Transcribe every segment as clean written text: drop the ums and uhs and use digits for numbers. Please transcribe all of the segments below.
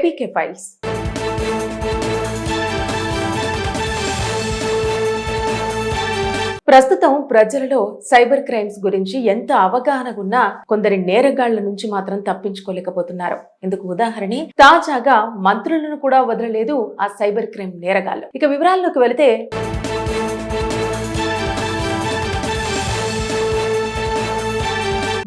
APK files. ప్రస్తుతం ప్రజలలో cyber crimes గురించి ఎంత అవగాహన ఉన్నా కొందరి నేరగాళ్ల నుంచి మాత్రం తప్పించుకోలేకపోతున్నారు. ఇందుకు ఉదాహరణ తాజాగా మంత్రులను కూడా వదలలేదు ఆ సైబర్ క్రైమ్ నేరగాళ్లు. ఇక వివరాల్లోకి వెళితే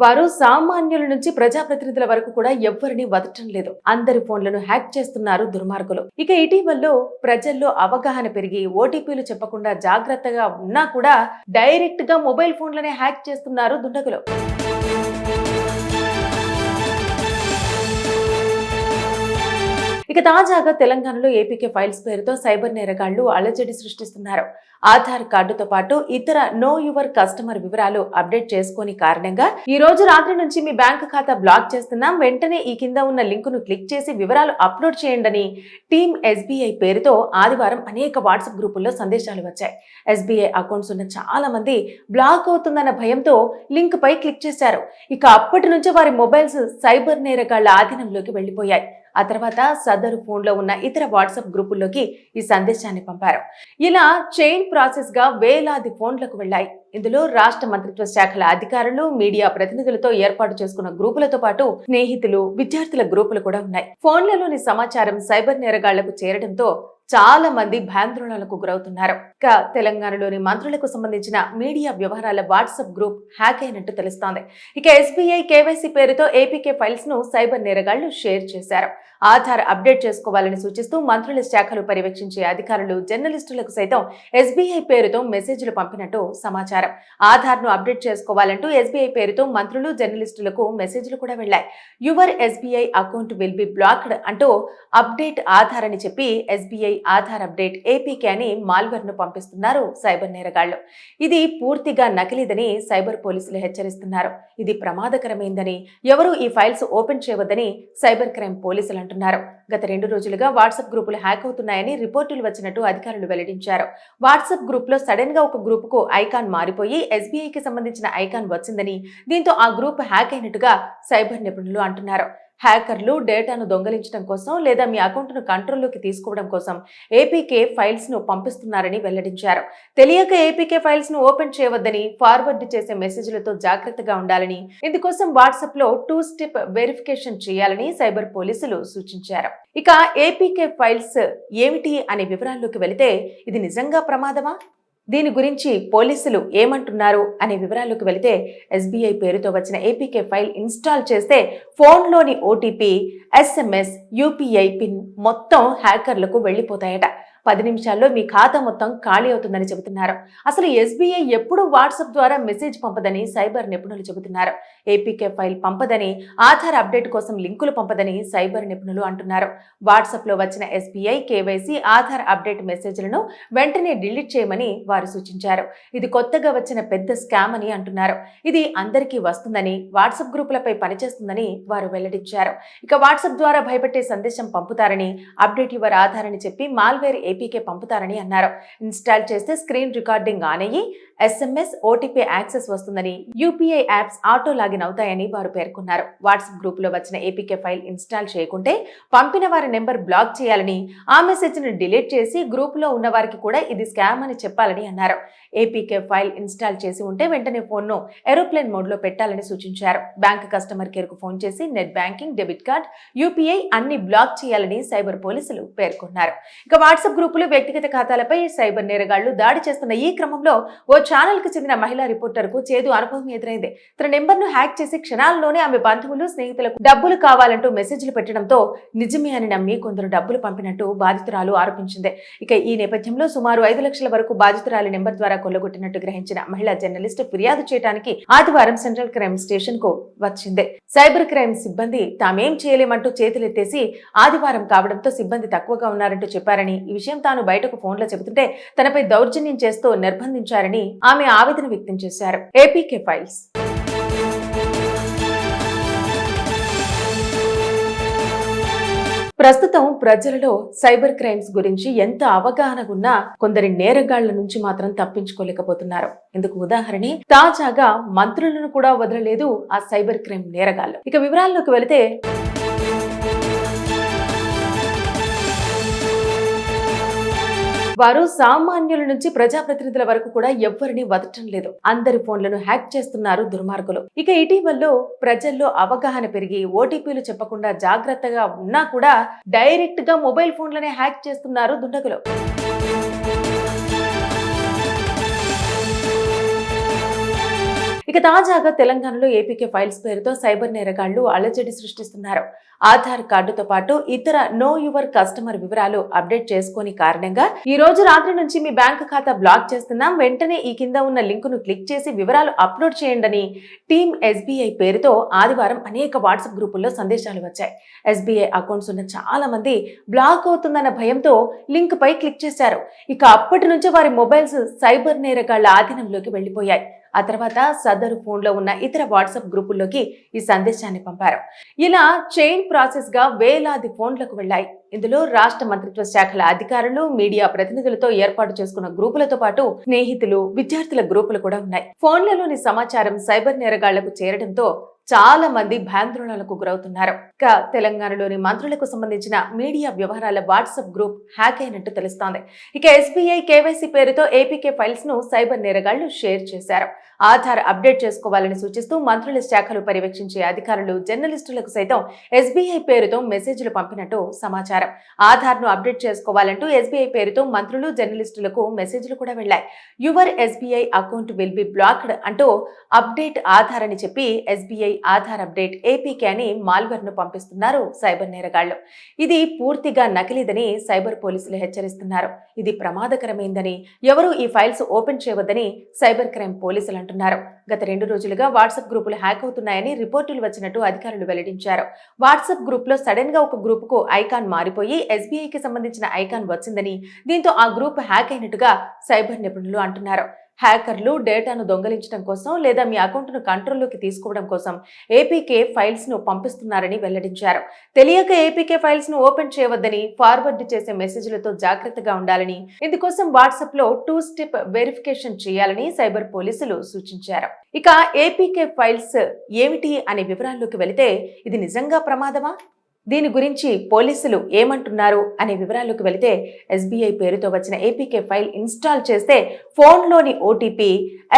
వారు సామాన్యుల నుంచి ప్రజాప్రతినిధుల వరకు కూడా ఎవ్వరిని వదలటం లేదు. అందరి ఫోన్లను హ్యాక్ చేస్తున్నారు దుర్మార్గులు. ఇక ఇటీవల్లో ప్రజల్లో అవగాహన పెరిగి ఓటీపీలు చెప్పకుండా జాగ్రత్తగా ఉన్నా కూడా డైరెక్ట్ గా మొబైల్ ఫోన్లనే హ్యాక్ చేస్తున్నారు దుండగులు. ఇక తాజాగా తెలంగాణలో ఏపీకే ఫైల్స్ పేరుతో సైబర్ నేరగాళ్లు అలజడి సృష్టిస్తున్నారు. ఆధార్ కార్డుతో పాటు ఇతర నో యువర్ కస్టమర్ వివరాలు అప్డేట్ చేసుకోని కారణంగా ఈ రోజు రాత్రి నుంచి మీ బ్యాంకు ఖాతా బ్లాక్ చేస్తున్నాం, వెంటనే ఈ కింద ఉన్న లింకును క్లిక్ చేసి వివరాలు అప్లోడ్ చేయండి టీమ్ ఎస్బీఐ పేరుతో ఆదివారం అనేక వాట్సాప్ గ్రూపుల్లో సందేశాలు వచ్చాయి. ఎస్బీఐ అకౌంట్స్ ఉన్న చాలా మంది బ్లాక్ అవుతుందన్న భయంతో లింక్ పై క్లిక్ చేశారు. ఇక అప్పటి నుంచి వారి మొబైల్స్ సైబర్ నేరగాళ్ల ఆధీనంలోకి వెళ్లిపోయాయి. ఆ తర్వాత సదరు ఫోన్లో ఉన్న ఇతర వాట్సాప్ గ్రూపుల్లోకి ఈ సందేశాన్ని పంపారు. ఇలా చైన్ ప్రాసెస్ గా వేలాది ఫోన్లకు వెళ్లాయి. ఇందులో రాష్ట్ర మంత్రిత్వ శాఖల అధికారులు, మీడియా ప్రతినిధులతో ఏర్పాటు చేసుకున్న గ్రూపులతో పాటు స్నేహితులు, విద్యార్థుల గ్రూపులు కూడా ఉన్నాయి. ఫోన్లలోని సమాచారం సైబర్ నేరగాళ్లకు చేరడంతో చాలా మంది భయాందోళనలకు గురవుతున్నారు. ఇక తెలంగాణలోని మంత్రులకు సంబంధించిన మీడియా వ్యవహారాల వాట్సాప్ గ్రూప్ హ్యాక్ అయినట్టు తెలుస్తోంది. ఇక ఎస్బీఐ కేవైసీ పేరుతో ఏపీకే ఫైల్స్ ను సైబర్ నేరగాళ్లు షేర్ చేశారు. ఆధార్ అప్డేట్ చేసుకోవాలని సూచిస్తూ మంత్రుల శాఖలు పర్యవేక్షించే అధికారులు, జర్నలిస్టులకు సైతం ఎస్బీఐ పేరుతో మెసేజ్లు పంపినట్టు సమాచారం. ఆధార్ ను అప్డేట్ చేసుకోవాలంటూ ఎస్బీఐ పేరుతో మంత్రులు, జర్నలిస్టులకు మెసేజ్లు కూడా వెళ్లాయి. Your SBI account will be blocked అంటూ అప్డేట్ ఆధార్ అని చెప్పి ఎస్బీఐ ఆధార్ అప్డేట్ ఏపీకే అని మాల్వేర్ ను పంపిస్తున్నారు సైబర్ నేరగాళ్లు. ఇది పూర్తిగా నకిలీదని సైబర్ పోలీసులు హెచ్చరిస్తున్నారు. ఇది ప్రమాదకరమైందని, ఎవరూ ఈ ఫైల్స్ ఓపెన్ చేయవద్దని సైబర్ క్రైమ్ పోలీసులు అంటున్నారు. గత 2 రోజులుగా వాట్సాప్ గ్రూపులు హ్యాక్ అవుతున్నాయని రిపోర్టులు వచ్చినట్టు అధికారులు వెల్లడించారు. వాట్సాప్ గ్రూప్ లో సడన్ గా ఒక గ్రూప్ కు ఐకాన్ మారిపోయి ఎస్బీఐకి సంబంధించిన ఐకాన్ వచ్చిందని, దీంతో ఆ గ్రూప్ హ్యాక్ అయినట్టుగా సైబర్ నిపుణులు అంటున్నారు. హ్యాకర్లు డేటాను దొంగలించడం కోసం లేదా మీ అకౌంట్ను కంట్రోల్లోకి తీసుకోవడం కోసం ఏపీకే ఫైల్స్ ను పంపిస్తున్నారని వెల్లడించారు. తెలియక ఏపీకే ఫైల్స్ ను ఓపెన్ చేయవద్దని, ఫార్వర్డ్ చేసే మెసేజ్లతో జాగ్రత్తగా ఉండాలని, ఇందుకోసం వాట్సాప్ లో 2 స్టెప్ వెరిఫికేషన్ చేయాలని సైబర్ పోలీసులు సూచించారు. ఇక ఏపీకే ఫైల్స్ ఏమిటి అనే వివరాల్లోకి వెళితే ఇది నిజంగా ప్రమాదమా? దీని గురించి పోలీసులు ఏమంటున్నారు అనే వివరాల్లోకి వెళితే ఎస్బీఐ పేరుతో వచ్చిన ఏపీకే ఫైల్ ఇన్స్టాల్ చేస్తే ఫోన్లోని ఓటీపీ, ఎస్ఎంఎస్, యూపీఐ పిన్ మొత్తం హ్యాకర్లకు వెళ్లిపోతాయట. 10 నిమిషాల్లో మీ ఖాతా మొత్తం ఖాళీ అవుతుందని చెబుతున్నారు. అసలు ఎస్బీఐ ఎప్పుడూ వాట్సాప్ ద్వారా మెసేజ్ పంపదని సైబర్ నిపుణులు చెబుతున్నారు. ఏపీకే ఫైల్ పంపదని, ఆధార్ అప్డేట్ కోసం లింకులు పంపదని సైబర్ నిపుణులు అంటున్నారు. వాట్సాప్ లో వచ్చిన ఎస్బీఐ కేవైసీ, ఆధార్ అప్డేట్ మెసేజ్లను వెంటనే డిలీట్ చేయమని వారు సూచించారు. ఇది కొత్తగా వచ్చిన పెద్ద స్కామ్ అని అంటున్నారు. ఇది అందరికీ వస్తుందని, వాట్సాప్ గ్రూపులపై పనిచేస్తుందని వారు వెల్లడించారు. ఇక వాట్సాప్ ద్వారా భయపెట్టే సందేశం పంపుతారని, అప్డేట్ యువర్ ఆధార్ అని చెప్పి మాల్వేర్ ఏపీకే పంపుతారని అన్నారు. ఇన్స్టాల్ చేస్తే స్క్రీన్ రికార్డింగ్ ఆన్ అయ్యి ఎస్ఎంఎస్, ఓటీపీ యాక్సెస్ వస్తుందని, యూపీఐ యాప్స్ ఆటో లాగిన్ అవుతాయని వారు పేర్కొన్నారు. వాట్సాప్ గ్రూప్ లో వచ్చిన ఏపీకే ఫైల్ ఇన్స్టాల్ చేయకుంటే పంపిన వారి నెంబర్ బ్లాక్ చేయాలని, ఆ మెసేజ్ ను డిలీట్ చేసి గ్రూప్ లో ఉన్న వారికి కూడా ఇది స్కామ్ అని చెప్పాలని అన్నారు. ఏపీకే ఫైల్ ఇన్స్టాల్ చేసి ఉంటే వెంటనే ఫోన్ ను ఏరోప్లేన్ మోడ్ లో పెట్టాలని సూచించారు. బ్యాంక్ కస్టమర్ కేర్ కు ఫోన్ చేసి net banking, debit card, UPI అన్ని బ్లాక్ చేయాలని సైబర్ పోలీసులు పేర్కొన్నారు. ఇక వాట్సాప్ గ్రూపులు, వ్యక్తిగత ఖాతాలపై సైబర్ నేరగాళ్లు దాడి చేస్తున్న ఈ క్రమంలో ఓ ఛానల్ కు చెందిన మహిళా రిపోర్టర్ కు చేదు అనుభవం ఎదురైంది. తన నెంబర్ ను హ్యాక్ చేసి క్షణాల్లోనే ఆమె బంధువులు, స్నేహితులకు డబ్బులు కావాలంటూ మెసేజ్లు పెట్టడంతో నిజమే అని నమ్మి కొందరు డబ్బులు పంపినట్టు బాధితురాలు ఆరోపించింది. ఇక ఈ నేపథ్యంలో సుమారు 5 లక్షల వరకు బాధితురాలి నెంబర్ ద్వారా కొల్లగొట్టినట్టు గ్రహించిన మహిళా జర్నలిస్ట్ ఫిర్యాదు చేయడానికి ఆదివారం సెంట్రల్ క్రైమ్ స్టేషన్ కు వచ్చింది. సైబర్ క్రైమ్ సిబ్బంది తామేం చేయలేమంటూ చేతులెత్తేసి ఆదివారం కావడంతో సిబ్బంది తక్కువగా ఉన్నారంటూ చెప్పారని, ఈ విషయం తాను బయటకు ఫోన్లో చెబుతుంటే తనపై దౌర్జన్యం చేస్తూ నిర్బంధించారని ఆమె ఆవేదన వ్యక్తం చేశారు. APK files. ప్రస్తుతం ప్రజలలో సైబర్ క్రైమ్స్ గురించి ఎంత అవగాహన ఉన్నా కొందరి నేరగాళ్ల నుంచి మాత్రం తప్పించుకోలేకపోతున్నారు. ఇందుకు ఉదాహరణ తాజాగా మంత్రులను కూడా వదలలేదు ఆ సైబర్ క్రైమ్ నేరగాళ్లు. ఇక వివరాల్లోకి వెళితే వారు సామాన్యుల నుంచి ప్రజాప్రతినిధుల వరకు కూడా ఎవ్వరిని వదలటం లేదు. అందరి ఫోన్లను హ్యాక్ చేస్తున్నారు దుర్మార్గులు. ఇక ఇటీవలలో ప్రజల్లో అవగాహన పెరిగి ఓటీపీలు చెప్పకుండా జాగ్రత్తగా ఉన్నా కూడా డైరెక్ట్ గా మొబైల్ ఫోన్లనే హ్యాక్ చేస్తున్నారు దుండగులు. ఇక తాజాగా తెలంగాణలో ఏపీకే ఫైల్స్ పేరుతో సైబర్ నేరగాళ్లు అలజడి సృష్టిస్తున్నారు. ఆధార్ కార్డుతో పాటు ఇతర నో యువర్ కస్టమర్ వివరాలు అప్డేట్ చేసుకోని కారణంగా ఈ రోజు రాత్రి నుంచి మీ బ్యాంకు ఖాతా బ్లాక్ చేస్తున్నాం, వెంటనే ఈ కింద ఉన్న లింకును క్లిక్ చేసి వివరాలు అప్లోడ్ చేయండి టీమ్ ఎస్బీఐ పేరుతో ఆదివారం అనేక వాట్సాప్ గ్రూపుల్లో సందేశాలు వచ్చాయి. ఎస్బీఐ అకౌంట్స్ ఉన్న చాలా మంది బ్లాక్ అవుతుందన్న భయంతో లింక్ పై క్లిక్ చేశారు. ఇక అప్పటి నుంచే వారి మొబైల్స్ సైబర్ నేరగాళ్ల ఆధీనంలోకి వెళ్లిపోయాయి. ఆ తర్వాత సదరు ఫోన్లో ఉన్న ఇతర వాట్సాప్ గ్రూపుల్లోకి ఈ సందేశాన్ని పంపారు. ఇలా చైన్ ప్రాసెస్ గా వేలాది ఫోన్లకు వెళ్లాయి. ఇందులో రాష్ట్ర మంత్రిత్వ శాఖల అధికారులు, మీడియా ప్రతినిధులతో ఏర్పాటు చేసుకున్న గ్రూపులతో పాటు స్నేహితులు, విద్యార్థుల గ్రూపులు కూడా ఉన్నాయి. ఫోన్లలోని సమాచారం సైబర్ నేరగాళ్లకు చేరడంతో చాలా మంది భయాందోళనలకు గురవుతున్నారు. ఇక తెలంగాణలోని మంత్రులకు సంబంధించిన మీడియా వ్యవహారాల వాట్సాప్ గ్రూప్ హ్యాక్ అయినట్టు తెలుస్తోంది. ఇక ఎస్బీఐ కేవైసీ పేరుతో ఏపీకే ఫైల్స్ ను సైబర్ నేరగాళ్లు షేర్ చేశారు. ఆధార్ అప్డేట్ చేసుకోవాలని సూచిస్తూ మంత్రుల శాఖలు పర్యవేక్షించే అధికారులు, జర్నలిస్టులకు సైతం ఎస్బీఐ పేరుతో మెసేజ్లు పంపినట్టు సమాచారం. ఆధార్ ను అప్డేట్ చేసుకోవాలంటూ ఎస్బీఐ పేరుతో మంత్రులు, జర్నలిస్టులకు మెసేజ్లు కూడా వెళ్లాయి. Your SBI account will be blocked అంటూ అప్డేట్ ఆధార్ అని చెప్పి ఎస్బీఐ ఆధార్ అప్డేట్ ఏపీకే అని మాల్వేర్ ను పంపిస్తున్నారు సైబర్ నేరగాళ్లు. ఇది పూర్తిగా నకిలీదని సైబర్ పోలీసులు హెచ్చరిస్తున్నారు. ఇది ప్రమాదకరమైందని, ఎవరూ ఈ ఫైల్స్ ఓపెన్ చేయవద్దని సైబర్ క్రైమ్ పోలీసులు అంటున్నారు. గత 2 రోజులుగా వాట్సాప్ గ్రూపులు హ్యాక్ అవుతున్నాయని రిపోర్టులు వచ్చినట్టు అధికారులు వెల్లడించారు. వాట్సాప్ గ్రూప్ లో సడన్ గా ఒక గ్రూప్ కు ఐకాన్ మారిపోయి ఎస్బీఐకి సంబంధించిన ఐకాన్ వచ్చిందని, దీంతో ఆ గ్రూప్ హ్యాక్ అయినట్టుగా సైబర్ నిపుణులు అంటున్నారు. హ్యాకర్లు డేటాను దొంగలించడం కోసం లేదా మీ అకౌంట్ను కంట్రోల్లోకి తీసుకోవడం కోసం ఏపీకే ఫైల్స్ ను పంపిస్తున్నారని వెల్లడించారు. తెలియక ఏపీకే ఫైల్స్ ను ఓపెన్ చేయవద్దని, ఫార్వర్డ్ చేసే మెసేజ్లతో జాగ్రత్తగా ఉండాలని, ఇందుకోసం వాట్సాప్ లో 2 స్టెప్ వెరిఫికేషన్ చేయాలని సైబర్ పోలీసులు సూచించారు. ఇక ఏపీకే ఫైల్స్ ఏమిటి అనే వివరాల్లోకి వెళితే ఇది నిజంగా ప్రమాదమా? దీని గురించి పోలీసులు ఏమంటున్నారు అనే వివరాల్లోకి వెళితే ఎస్బీఐ పేరుతో వచ్చిన ఏపీకే ఫైల్ ఇన్స్టాల్ చేస్తే ఫోన్లోని ఓటీపీ,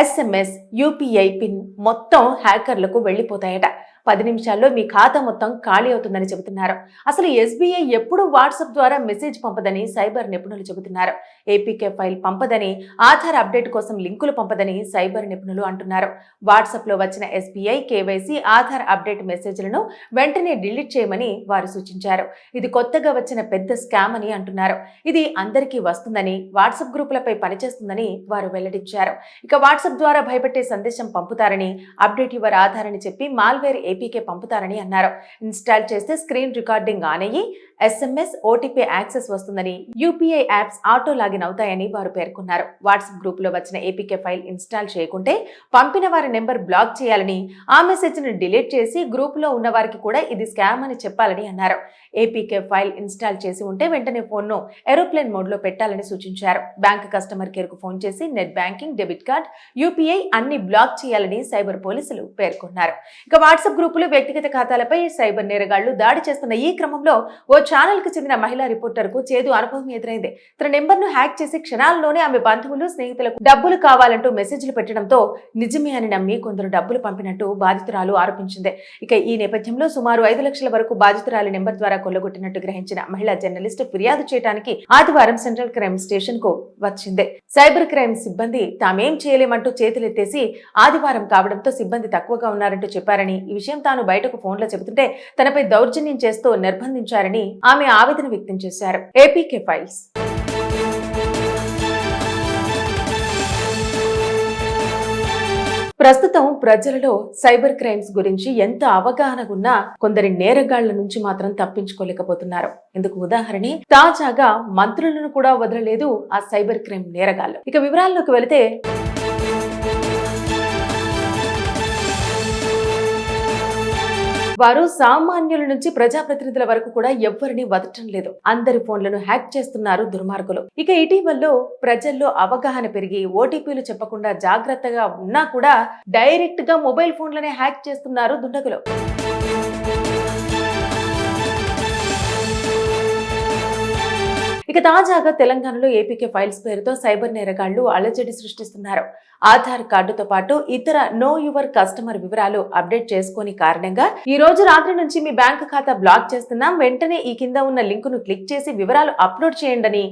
ఎస్ఎంఎస్, యూపీఐ పిన్ మొత్తం హ్యాకర్లకు వెళ్లిపోతాయట. 10 నిమిషాల్లో మీ ఖాతా మొత్తం ఖాళీ అవుతుందని చెబుతున్నారు. అసలు ఎస్బీఐ ఎప్పుడూ వాట్సాప్ ద్వారా మెసేజ్ పంపదని సైబర్ నిపుణులు చెబుతున్నారు. ఏపీకే ఫైల్ పంపదని, ఆధార్ అప్డేట్ కోసం లింకులు పంపదని సైబర్ నిపుణులు అంటున్నారు. వాట్సాప్ లో వచ్చిన ఎస్బీఐ కేవైసీ, ఆధార్ అప్డేట్ మెసేజ్లను వెంటనే డిలీట్ చేయమని వారు సూచించారు. ఇది కొత్తగా వచ్చిన పెద్ద స్కామ్ అని అంటున్నారు. ఇది అందరికీ వస్తుందని, వాట్సాప్ గ్రూపులపై పనిచేస్తుందని వారు వెల్లడించారు. ఇక వాట్సాప్ ద్వారా భయపెట్టే సందేశం పంపుతారని, అప్డేట్ యువర్ ఆధార్ అని చెప్పి మాల్వేర్ ఏపీకే పంపుతారని అన్నారు. ఇన్స్టాల్ చేస్తే స్క్రీన్ రికార్డింగ్ ఆన్ అయ్యి ఎస్ఎంఎస్, ఓటీపీ యాక్సెస్ వస్తుందని, యూపీఐ యాప్స్ ఆటో లాగిన్ అవుతాయని వారు పేర్కొన్నారు. వాట్సాప్ గ్రూప్ లో వచ్చిన ఏపీకే ఫైల్ ఇన్స్టాల్ చేయకుంటే పంపిన వారి నెంబర్ బ్లాక్ చేయాలని, ఆ మెసేజ్ ను డిలీట్ చేసి గ్రూప్ లో ఉన్న వారికి కూడా ఇది స్కామ్ అని చెప్పాలని అన్నారు. ఏపీకే ఫైల్ ఇన్స్టాల్ చేసి ఉంటే వెంటనే ఫోన్ ను ఏరోప్లేన్ మోడ్ లో పెట్టాలని సూచించారు. బ్యాంక్ కస్టమర్ కేర్ కు ఫోన్ చేసి net banking, debit card, UPI అన్ని బ్లాక్ చేయాలని సైబర్ పోలీసులు పేర్కొన్నారు. ఇక వాట్సాప్ గ్రూపులు, వ్యక్తిగత ఖాతాలపై సైబర్ నేరగాళ్లు దాడి చేస్తున్న ఈ క్రమంలో ఓ ఛానల్ కు చెందిన మహిళా రిపోర్టర్ కు చేదు అనుభవం ఎదురైంది. తన నెంబర్ ను హ్యాక్ చేసి క్షణాల్లోనే ఆమె బంధువులు, స్నేహితులకు డబ్బులు కావాలంటూ మెసేజ్లు పెట్టడంతో నిజమే అని నమ్మి కొందరు డబ్బులు పంపినట్టు బాధితురాలు ఆరోపించింది. ఇక ఈ నేపథ్యంలో సుమారు 5 లక్షల వరకు బాధితురాలి నెంబర్ ద్వారా కొల్లగొట్టినట్టు గ్రహించిన మహిళా జర్నలిస్ట్ ఫిర్యాదు చేయడానికి ఆదివారం సెంట్రల్ క్రైమ్ స్టేషన్ కు వచ్చింది. సైబర్ క్రైమ్ సిబ్బంది తామేం చేయలేమంటూ చేతులెత్తేసి ఆదివారం కావడంతో సిబ్బంది తక్కువగా ఉన్నారంటూ చెప్పారని, ఈ విషయం తాను బయటకు ఫోన్లో చెబుతుంటే తనపై దౌర్జన్యం చేస్తూ నిర్బంధించారని ఆమె ఆవేదన వ్యక్తం చేశారు. ఏపీకే ఫైల్స్ ప్రస్తుతం ప్రజలలో సైబర్ క్రైమ్స్ గురించి ఎంత అవగాహన ఉన్నా కొందరి నేరగాళ్ల నుంచి మాత్రం తప్పించుకోలేకపోతున్నారు. ఇందుకు ఉదాహరణ తాజాగా మంత్రులను కూడా వదలలేదు ఆ సైబర్ క్రైమ్ నేరగాళ్లు. ఇక వివరాల్లోకి వెళితే వారు సామాన్యుల నుంచి ప్రజాప్రతినిధుల వరకు కూడా ఎవ్వరిని వదలటం లేదు. అందరి ఫోన్లను హ్యాక్ చేస్తున్నారు దుర్మార్గులు. ఇక ఇటీవలలో ప్రజల్లో అవగాహన పెరిగి ఓటీపీలు చెప్పకుండా జాగ్రత్తగా ఉన్నా కూడా డైరెక్ట్ గా మొబైల్ ఫోన్లనే హ్యాక్ చేస్తున్నారు దుండగులు. ఇక తాజాగా తెలంగాణలో ఏపీకే ఫైల్స్ పేరుతో సైబర్ నేరగాళ్లు అలజడి సృష్టిస్తున్నారు. ఆధార్ కార్డుతో పాటు ఇతర నో యువర్ కస్టమర్ వివరాలు అప్డేట్ చేసుకోని కారణంగా ఈ రోజు రాత్రి నుంచి మీ బ్యాంకు ఖాతా బ్లాక్ చేస్తున్నాం, వెంటనే ఈ కింద ఉన్న లింకును క్లిక్ చేసి వివరాలు అప్లోడ్ చేయండి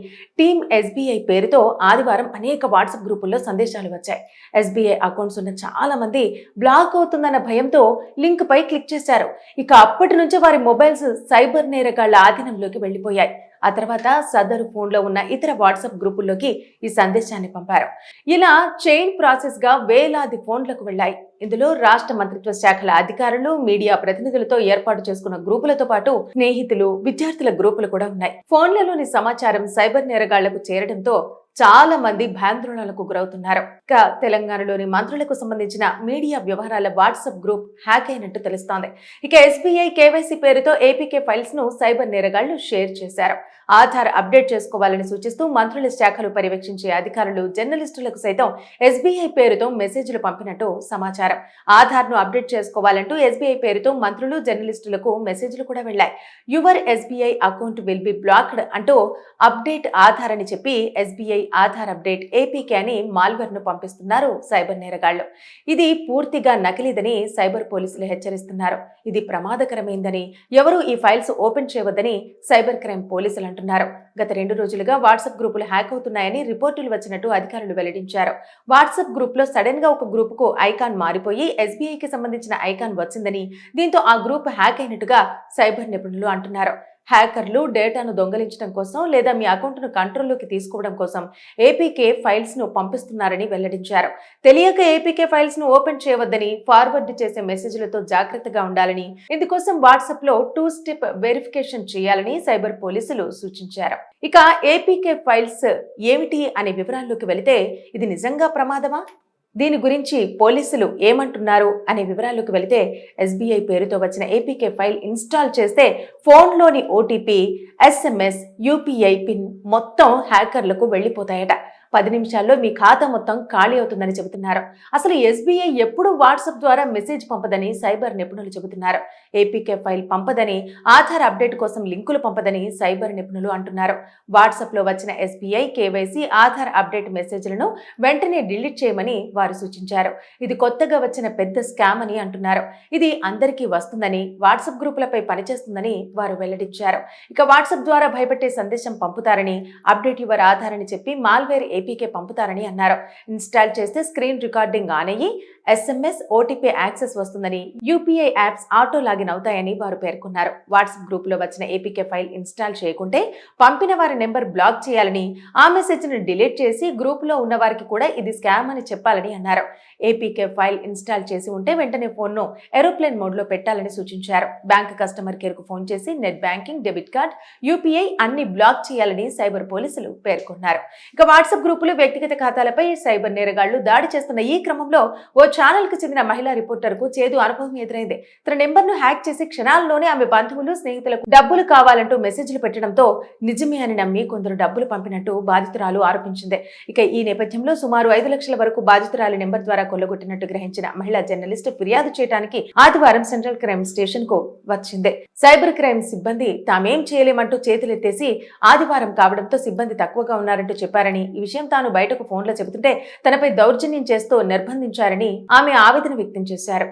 టీమ్ ఎస్బీఐ పేరుతో ఆదివారం అనేక వాట్సాప్ గ్రూపుల్లో సందేశాలు వచ్చాయి. ఎస్బీఐ అకౌంట్స్ ఉన్న చాలా మంది బ్లాక్ అవుతుందన్న భయంతో లింక్ పై క్లిక్ చేశారు. ఇక అప్పటి నుంచే వారి మొబైల్స్ సైబర్ నేరగాళ్ల ఆధీనంలోకి వెళ్లిపోయాయి. ఆ తర్వాత సదరు ఫోన్లో ఉన్న ఇతర వాట్సాప్ గ్రూపుల్లోకి ఈ సందేశాన్ని పంపారు. ఇలా చైన్ ప్రాసెస్ గా వేలాది ఫోన్లకు వెళ్లాయి. ఇందులో రాష్ట్ర మంత్రిత్వ శాఖల అధికారులు, మీడియా ప్రతినిధులతో ఏర్పాటు చేసుకున్న గ్రూపులతో పాటు స్నేహితులు, విద్యార్థుల గ్రూపులు కూడా ఉన్నాయి. ఫోన్లలోని సమాచారం సైబర్ నేరగాళ్లకు చేరడంతో చాలా మంది భయాందోళనలకు గురవుతున్నారు. ఇక తెలంగాణలోని మంత్రులకు సంబంధించిన మీడియా వ్యవహారాల వాట్సాప్ గ్రూప్ హ్యాక్ అయినట్టు తెలుస్తోంది. ఇక ఎస్బీఐ కేవైసీ పేరుతో ఏపీకే ఫైల్స్ ను సైబర్ నేరగాళ్లు షేర్ చేశారు. ఆధార్ అప్డేట్ చేసుకోవాలని సూచిస్తూ మంత్రుల శాఖలు పర్యవేక్షించే అధికారులు, జర్నలిస్టులకు సైతం ఎస్బీఐ పేరుతో మెసేజ్లు పంపినట్టు సమాచారం. ఆధార్ ను అప్డేట్ చేసుకోవాలంటూ ఎస్బీఐ పేరుతో మంత్రులు, జర్నలిస్టులకు మెసేజ్లు కూడా వెళ్లాయి. Your SBI account will be blocked అంటూ అప్డేట్ ఆధార్ అని చెప్పి ఎస్బీఐ ఆధార్ అప్డేట్ ఏపీకే అని మాల్వేర్ ను పంపిస్తున్నారు సైబర్ నేరగాళ్లు. ఇది పూర్తిగా నకిలీదని సైబర్ పోలీసులు హెచ్చరిస్తున్నారు. ఇది ప్రమాదకరమైందని, ఎవరూ ఈ ఫైల్స్ ఓపెన్ చేయవద్దని సైబర్ క్రైమ్ పోలీసులు అంటున్నారు. గత 2 రోజులుగా వాట్సాప్ గ్రూపులు హ్యాక్ అవుతున్నాయని రిపోర్టులు వచ్చినట్టు అధికారులు వెల్లడించారు. వాట్సాప్ గ్రూప్ లో సడన్ గా ఒక గ్రూప్ కు ఐకాన్ మారిపోయి ఎస్బీఐకి సంబంధించిన ఐకాన్ వచ్చిందని, దీంతో ఆ గ్రూప్ హ్యాక్ అయినట్టుగా సైబర్ నిపుణులు అంటున్నారు. హ్యాకర్లు డేటాను దొంగలించడం కోసం లేదా మీ అకౌంట్ను కంట్రోల్లోకి తీసుకోవడం కోసం ఏపీకే ఫైల్స్ ను పంపిస్తున్నారని వెల్లడించారు. తెలియక ఏపీకే ఫైల్స్ ను ఓపెన్ చేయవద్దని, ఫార్వర్డ్ చేసే మెసేజ్లతో జాగ్రత్తగా ఉండాలని, ఇందుకోసం వాట్సాప్ లో 2 స్టెప్ వెరిఫికేషన్ చేయాలని సైబర్ పోలీసులు సూచించారు. ఇక ఏపీకే ఫైల్స్ ఏమిటి అనే వివరాల్లోకి వెళితే ఇది నిజంగా ప్రమాదమా? దీని గురించి పోలీసులు ఏమంటున్నారు అనే వివరాల్లోకి వెళితే ఎస్బీఐ పేరుతో వచ్చిన ఏపీకే ఫైల్ ఇన్స్టాల్ చేస్తే ఫోన్లోని ఓటీపీ, ఎస్ఎంఎస్, యూపీఐ పిన్ మొత్తం హ్యాకర్లకు వెళ్లిపోతాయట. 10 నిమిషాల్లో మీ ఖాతా మొత్తం ఖాళీ అవుతుందని చెబుతున్నారు. అసలు ఎస్బీఐ ఎప్పుడూ వాట్సాప్ ద్వారా మెసేజ్ పంపదని సైబర్ నిపుణులు చెబుతున్నారు. ఏపీకే ఫైల్ పంపదని, ఆధార్ అప్డేట్ కోసం లింకులు పంపదని సైబర్ నిపుణులు అంటున్నారు. వాట్సాప్ లో వచ్చిన ఎస్బీఐ కేవైసీ, ఆధార్ అప్డేట్ మెసేజ్లను వెంటనే డిలీట్ చేయమని వారు సూచించారు. ఇది కొత్తగా వచ్చిన పెద్ద స్కామ్ అని అంటున్నారు. ఇది అందరికీ వస్తుందని, వాట్సాప్ గ్రూపులపై పనిచేస్తుందని వారు వెల్లడించారు. ఇక వాట్సాప్ ద్వారా భయపెట్టే సందేశం పంపుతారని, అప్డేట్ యువర్ ఆధార్ అని చెప్పి మాల్వేర్ ఏపీకే పంపుతారని అన్నారు. ఇన్స్టాల్ చేస్తే స్క్రీన్ రికార్డింగ్ ఆన్ అయ్యి ఎస్ఎంఎస్, ఓటీపీ యాక్సెస్ వస్తుందని, యూపీఐ యాప్స్ ఆటో లాగిన్ అవుతాయని వారు పేర్కొన్నారు. వాట్సాప్ గ్రూప్ లో వచ్చిన ఏపీకే ఫైల్ ఇన్స్టాల్ చేయకుంటే పంపిన వారి నెంబర్ బ్లాక్ చేయాలని, ఆ మెసేజ్ ను డిలీట్ చేసి గ్రూప్ లో ఉన్న వారికి కూడా ఇది స్కామ్ అని చెప్పాలని అన్నారు. ఏపీకే ఫైల్ ఇన్స్టాల్ చేసి ఉంటే వెంటనే ఫోన్ ను ఏరోప్లేన్ మోడ్ లో పెట్టాలని సూచించారు. బ్యాంక్ కస్టమర్ కేర్ కు ఫోన్ చేసి net banking, debit card, UPI అన్ని బ్లాక్ చేయాలని సైబర్ పోలీసులు పేర్కొన్నారు. ఇక వాట్సాప్ గ్రూపులు, వ్యక్తిగత ఖాతాలపై సైబర్ నేరగాళ్లు దాడి చేస్తున్న ఈ క్రమంలో ఓ ఛానల్ కు చెందిన మహిళా రిపోర్టర్ కు చేదు అనుభవం ఎదురైంది. తన నెంబర్ ను హ్యాక్ చేసి క్షణాల్లోనే ఆమె బంధువులు, స్నేహితులకు డబ్బులు కావాలంటూ మెసేజ్లు పెట్టడంతో నిజమే అని నమ్మి కొందరు డబ్బులు పంపినట్టు బాధితురాలు ఆరోపించింది. ఇక ఈ నేపథ్యంలో సుమారు 5 లక్షల వరకు బాధితురాలి నెంబర్ ద్వారా కొల్లగొట్టినట్టు గ్రహించిన మహిళా జర్నలిస్ట్ ఫిర్యాదు చేయడానికి ఆదివారం సెంట్రల్ క్రైమ్ స్టేషన్ కు వచ్చింది. సైబర్ క్రైమ్ సిబ్బంది తామేం చేయలేమంటూ చేతులెత్తేసి ఆదివారం కావడంతో సిబ్బంది తక్కువగా ఉన్నారంటూ చెప్పారని, ఈ విషయం తాను బయటకు ఫోన్లో చెబుతుంటే తనపై దౌర్జన్యం చేస్తూ నిర్బంధించారని ఆమె ఆవేదన వ్యక్తం చేశారు.